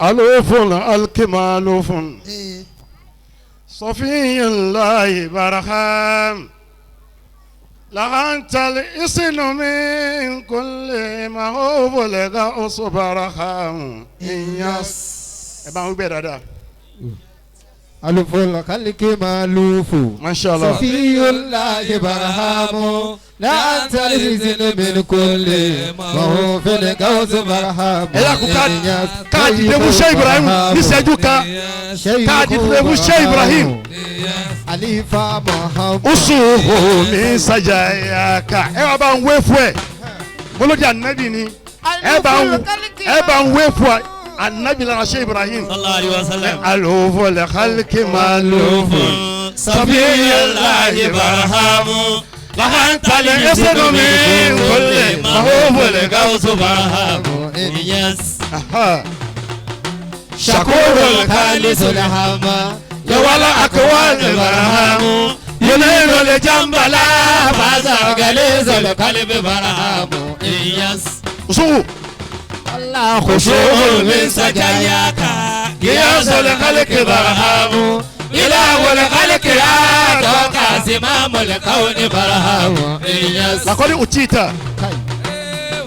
ألوف الكمالوف صفي الله برهام لأنت الإسن من كل ما هو بلغ برهام إياس إبان بيرادا ألوف الكمالوف ما شاء الله صفي الله برهام لا أنت الإذن من كل ما هو في القوس برهام káàdì dẹ́mu Sheikh Ibrahim níṣẹ́jú ká káàdì dẹ́mu Sheikh Ibrahim Alifa Muhammad usuhu mi sajayaka ẹ wá bá ń wé fún ẹ mọlódì anabi ni ẹ bá ń wé fún ẹ anabi lára Sheikh Ibrahim sallallahu alaihi wasallam alufo le khalki malufo sabiyallahi barhamu lahantali yasunu min kulli mahubul gawsu barhamu yes shakurul khalisul hama yawala akwal barhamu yunayru le jambala faza galizul qalbi barhamu yes usuhu Allah خشوع من سجاياك قياس الخلق برهام إله الخلق يا توقع زمام الكون برهام لقد أتيت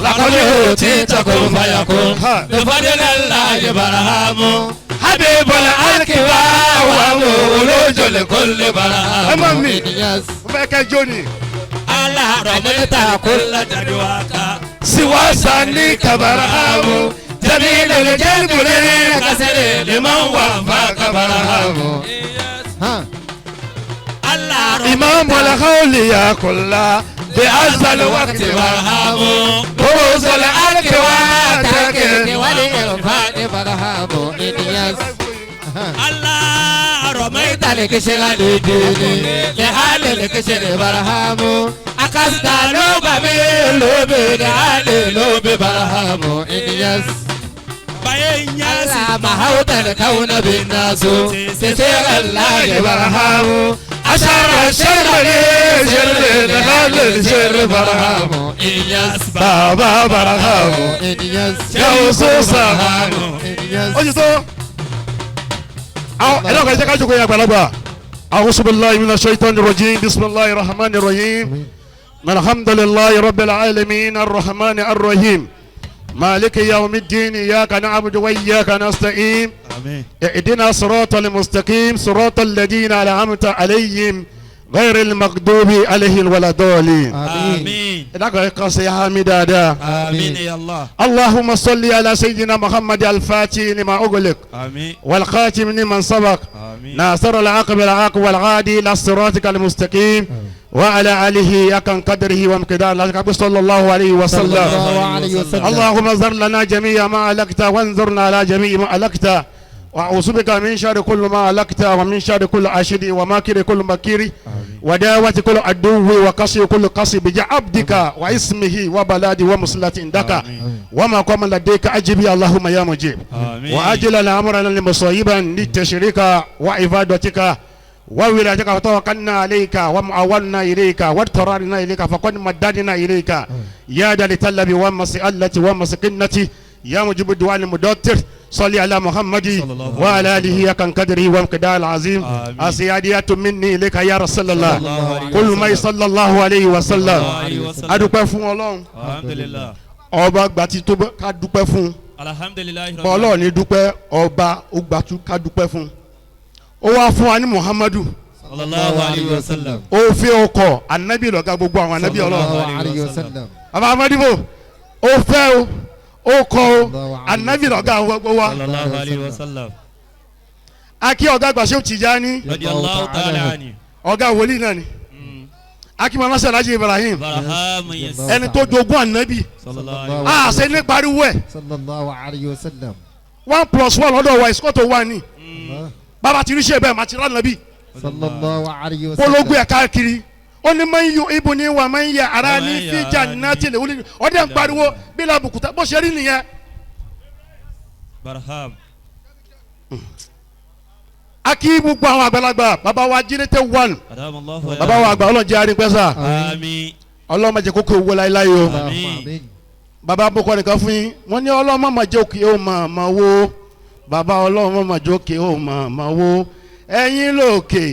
لقد أوتيت كن فيكون بفضل الله برهام حبيب الألكبا ومولوج لكل برهام أمامي وفاك جوني الله رميت كل جدواك سوى سانيك برهام جميل الجلب لكسر لمن وفاك برهام الله إمام الخول يا كلا بعز الوقت برهام بروز الأرك واتاكد والإرفان برهام إنياس الله رميت لك شغل ديني لحال لك شغل برهام أقصد لوب من لوب لحال لوب برهام إنياس الله محوت الكون بالناس تسير الله برهام أشار الشر لشر لحال شر برهام إياس بابا برهام إنياس يوسوس إنياس أجلسوا أنا قاعد أقول يا بلابا أعوذ بالله من الشيطان الرجيم بسم الله الرحمن الرحيم الحمد لله رب العالمين الرحمن الرحيم مالك يوم الدين إياك نعبد وإياك نستعين اهدنا الصراط المستقيم صراط الذين أنعمت عليهم غير المغضوب عليهم ولا الضالين آمين آمين يا الله اللهم صل على سيدنا محمد الفاتح لما أغلق آمين والخاتم لمن سبق آمين ناصر العاقب العاق والغادي إلى صراطك المستقيم وعلى آله أكن قدره ومقداره صلى الله عليه وسلم اللهم زر لنا جميع ما ألكت وانظرنا على جميع ما ألكت وأعوذ بك من شر كل ما ألكت ومن شر كل عاشد وماكر كل مكير وداوة كل عدو وقصي كل قصي بعبدك واسمه وبلاد ومصلة عندك وما قام لديك أجب يا اللهم يا مجيب وأجل الأمر لمصيبا للتشريك وعبادتك وولادك وتوكلنا عليك ومعولنا إليك واضطررنا إليك فقد مددنا إليك يا ذا الطلب والمسألة والمسكنة يا مجيب الدعاء المدتر صلي على محمد وعلى آله أكن قدره ومقدار العظيم أسيادية مني إليك يا رسول الله كل ما صلى الله عليه وسلم أدوبة فون الله الحمد لله ọba gbàtí tó ká dúpẹ́ fún alhamdulilayi bọ́ọ̀lọ́ ní dúpẹ́ ọba ògbàtú ká dúpẹ́ fún ó wá fún wa ní muhammadu sallallahu alayhi wa sallam ó fi ọkọ̀ anabi lọ́gá gbogbo àwọn anabi ọlọ́run bàbá amadibo ó fẹ́ ó kọ́ anabi lọ́gá gbogbo wa sallallahu alayhi wa sallam akí ọ̀gá gbàṣẹ́ Tijani radiyallahu ta'ala anhu ọ̀gá wòlíì náà ni akí mama sàlájì Ibrahim baraham yes ẹni tó jogún anabi sallallahu a ṣe ní pariwo ẹ̀ 1+1 lọ́dọ̀ wa ìsọ́tò wà ní bàbá ti rí ṣe bẹ́ẹ̀ màtí rán nàbí polongo ẹ̀ káàkiri ó ní máa ń yọ ibo ní wa máa ń yẹ ara ní fíjà náà tilẹ̀ wọlé ọdẹ ń pariwo bí làbùkúta bó ṣe rí nìyẹn. baraham akí gbogbo àwọn àgbàlagbà bàbá wa Jírètè 1 bàbá wa àgbà ọlọ́njẹ́ arígbẹ́sà àmín ọlọ́mọdé kókó owó láéláé o àmín bàbá boko nìkan fún yín wọ́n ní ọlọ́mọ máa jẹ́ òkè ó máa wo bàbá ọlọ́run mọ̀jọ́kè ó mọ̀ wo ẹ̀yin lókè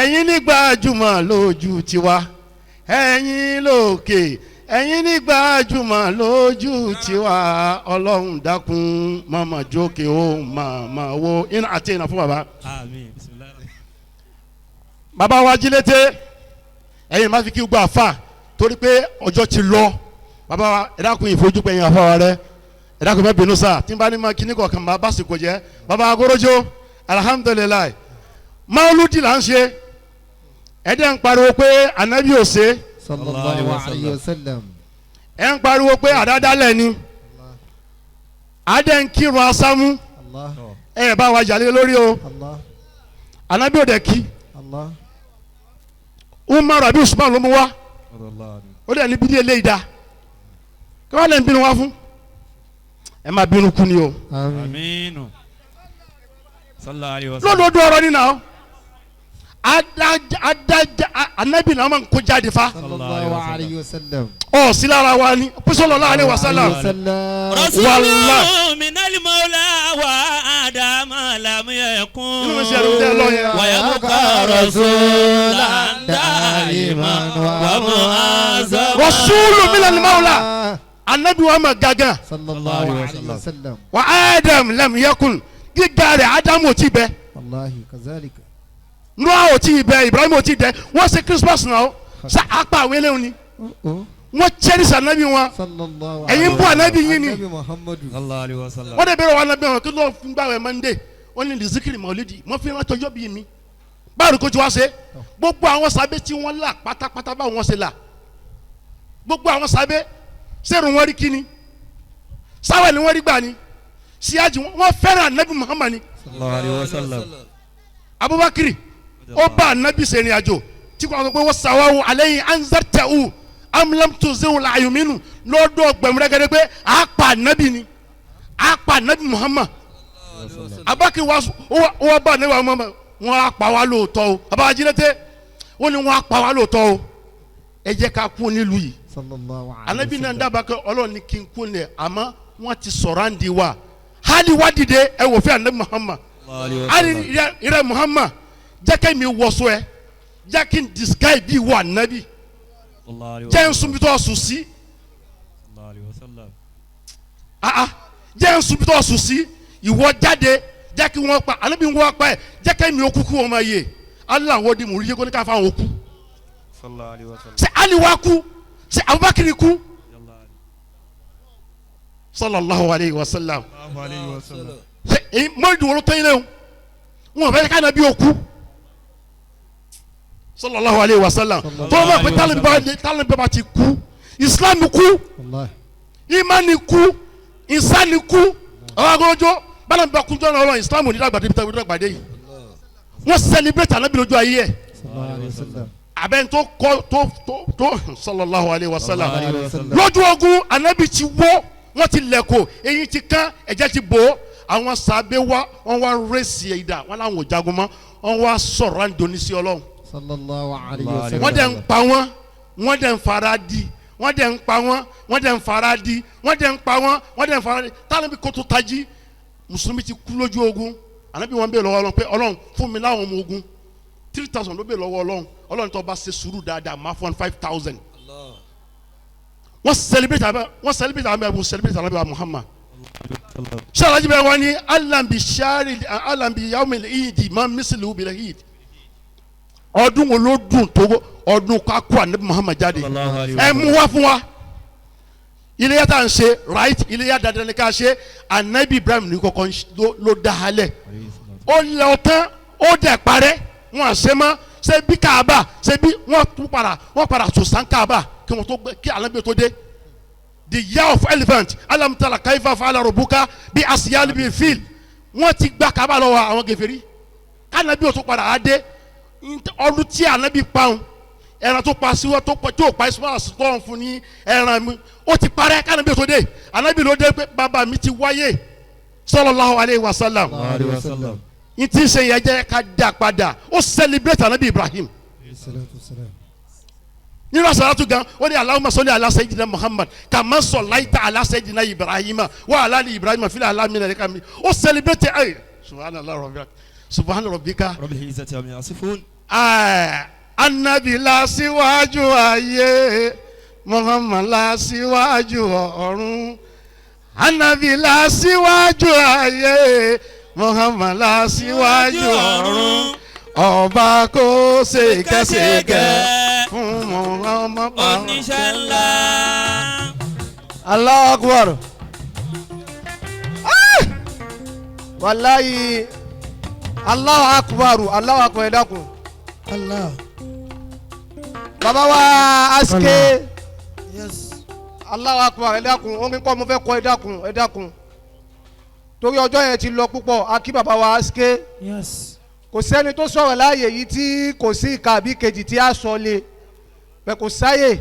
ẹ̀yin nígbà jùmọ̀ lójú tiwa ẹ̀yin lókè ẹ̀yin nígbà jùmọ̀ lójú tiwa ọlọ́run dákun mọ̀jọ́kè ó mọ̀ wo iná àti iná fún bàbá. Àmín. Bismillah. Bàbá wa Jílété ẹ̀yin má fi kí gbọ́ àfà torí pé ọjọ́ ti lọ bàbá wa ẹ dákun ìfojú pé ẹ̀yin àfà wa rẹ ẹ dákun bẹ́ẹ̀ bínú sáà tí n bá ní ma kíní kọ̀ọ̀kan bá básìkò jẹ́ bàbá agorojo alihamudulilayi Mauludi là ń ṣe ẹ dẹ́ ń pariwo pé anabi ò ṣe sallallahu alayhi wa sallam. ẹ ń pariwo pé àdádálẹ̀ ni adẹ́ ń kírun asámú Allah ẹ bá wa jàlé lórí o Allah anabi ò dẹ̀ kí Allah. Umar àbí Usman ló mú wá ó dẹ̀ ní bídí eléyìí dá kí wọ́n lè ń bínú wá fún ẹ má bínú kú ni o. Àmín. Aminu. Sallallahu alayhi wa sallam. lódodo ọ̀rọ̀ nínú àwọn anabi náà máa ń kó jáde fa sallallahu alayhi wa sallam. ọ sí lára wa ni sallallahu alaihi wasallam Rasulun minal mawla wa adama lam yakun. inú mi ṣe ẹrù tẹ lọ yẹn. Wa yabqa rasulan daiman wa mu'azzam. Rasulun minal mawla anabi wa ma gangan sallallahu alayhi wa sallam. wa adam lam yakun gíga rẹ̀ Ádámù ò tí bẹ wallahi kazalika. Noah ò tí bẹ Ibrahim ò tí dẹ wọ́n ṣe Christmas náà sa apá àwọn eléwọn ni wọ́n cherish anabi wọn sallallahu ẹ̀yin bú anabi yín ni anabi muhammadu. Sallallahu alayhi wa sallam. wọ́n dẹ̀ bẹ̀rẹ̀ wọn anabi wọn kí ló ń gbàwẹ̀ Monday wọ́n ní lizikiri Maulidi wọ́n fi rántí ọjọ́ bíi mi báwo kò tí wá ṣe gbogbo àwọn sábẹ́ tí wọ́n là pátápátá báwo wọ́n ṣe là gbogbo àwọn sábẹ́ sẹ́rù wọn rí kíni sáwẹ̀ ni wọ́n rí gbà ni síyájú wọn fẹ́ràn anabi Muhammad ni Sallallahu alayhi wa sallam. Abubakar ó bá anabi ṣe ìrìn àjò tí kò àwọn pé wọ́n sàwáwò alayhi anzartahu am lam tuzihu la yuminu lọ́dọ̀ gbẹ̀mùrẹ́gẹ́dẹ́ pé a pa anabi ni a pa anabi Muhammad Abubakar wọ́n bá anabi Muhammad wọ́n á pa wá lóòótọ́ o Baba Jílété ó ní wọ́n á pa wá lóòótọ́ o ẹ jẹ́ ká kú nílùú yìí sallallahu alayhi wa sallam. anabi náà dábàá kẹ Ọlọ́run ní kí n kú lẹ̀ àmọ́ wọ́n ti sọ̀rọ̀ àǹdí wa hali wa dìde ẹ wò fẹ́ anabi Muhammad hali ìrẹ Muhammad jẹ́ kí mi wọṣọ ẹ jẹ́ kí n disguise bí wà anabi jẹ́ n sunbi tó sùn sí jẹ́ n sunbi tó sùn sí ìwọ jáde jẹ́ kí wọ́n pa anabi wọ́n pa ẹ jẹ́ kí mi okú kú wọn máa yé Allah wọ́n di mùrí yé kó ní ká fáwọn okú ṣe Ali wa kú ṣe Abubakar kú sallallahu alayhi wa sallam ṣe èyí mọ́lìdì wọ́n tó yín lẹ́hìn wọn bẹ́ẹ̀ ká nàbí okú sallallahu alayhi wa sallam tó o bá pẹ́ tálẹ̀ bá ti kú Islam kú wallahi. imani kú insani kú àwọn agbọ́njọ́ bala bá kú jọ́nà ọlọ́run Islam ò ní dàgbàdé bí tàbí dàgbàdé yìí wọ́n celebrate anabi lójú ayé ẹ̀ sallallahu alayhi wa sallam. abẹ́ni tó kọ́ tó sallallahu alayhi wa sallam sallallahu alayhi wa sallam. lójú ogun anabi ti wó wọ́n ti lẹ̀kọ́ eyín ti kán ẹ̀jẹ̀ ti bò ó àwọn sábẹ́ wa wọ́n wá rẹ́sì ìdá wọn làwọn ò jagun mọ́ wọ́n wá sọ̀rọ̀ àǹdóní sí ọlọ́run sallallahu alayhi wa sallam. wọ́n dẹ̀ ń pa wọ́n wọ́n dẹ̀ ń fara di wọ́n dẹ̀ ń pa wọ́n wọ́n dẹ̀ ń fara di wọ́n dẹ̀ ń pa wọ́n wọ́n dẹ̀ ń fara di táwọn bí kótó tají mùsùlùmí ti kú lójú ogun ànábì wọn bèèrè lọ́wọ́ ọlọ́run pé ọlọ́run fún mi láwọn ọmọ ogun 3,000 ló bèèrè lọ́wọ́ ọlọ́run ọlọ́run tó bá ṣe sùúrù dáadáa máa fún 5,000 wọ́n celebrate àbẹ̀ wọ́n celebrate àbẹ̀ Muhammad sàlájì bẹ́ẹ̀ wọ́n ní alambi yaumil ìdì máa mísìlì ubìlẹ̀ ìdì ọdún wo ló dùn tó ọdún kakú ànábì Muhammad jáde ẹ mú wá fún wa iléyà tá à ń ṣe right iléyà dandan ni ká ṣe ànábì Ibrahim ní kọ́kọ́ ló dá halẹ̀ ó lọ tán ó dẹ̀ parẹ́ wọn à ṣe mọ́ ṣe bí Kaaba ṣe bí wọ́n padà sòsàn Kaaba kí wọ́n tó gbé kí ànábì tó dé the year of elephant alam tara kaifa fa'ala rabbuka bí asiyali bí fil wọ́n ti gba Kaaba lọ́wọ́ àwọn gèfèrí kánábì ó tó padà á dé ọdún tí ànábì pàun ẹran tó pa síwọ́ tó pa ìsúná àsìtọ́ fún ní ẹran mi ó ti parẹ́ kánábì tó dé ànábì ló dé pé bàbá mi ti wáyé sallallahu alayhi wa sallam n ti ṣe yẹn jẹ́ ká dá padà ó celebrate ànábì Ibrahim nínú àṣàlátù gan ó ní Allahumma salli ala sayyidina Muhammad kama sallaita ala sayyidina Ibrahima wa ala ali Ibrahima fil alamin innaka hamid. ó celebrate ẹ subhana rabbika rabbil izzati amma yasifun. anabi la síwájú ayé Muhammad la síwájú ọ̀run. anabi la síwájú ayé Muhammad la síwájú ọ̀run. ọba kò ṣèkẹ́ṣèkẹ́ fún Muhammad. oníṣẹ́ ńlá. Allahu Akbar. Wallahi Allahu Akbar, Allahu Akbar, ẹ dákun. Allah. Bàbá wa Aske. Yes. Allahu Akbar, ẹ dákun. Orin kọ́ mo fẹ́ kọ, ẹ dákun, ẹ dákun. Torí ọjọ́ yẹn ti lọ púpọ̀, a kí bàbá wa Aske. Yes. Kò sẹ́ni tó sọ̀rọ̀ láàyè yìí tí kò sí ìka àbí kejì tí a sọ lé. Bẹ́ẹ̀ kò sáyè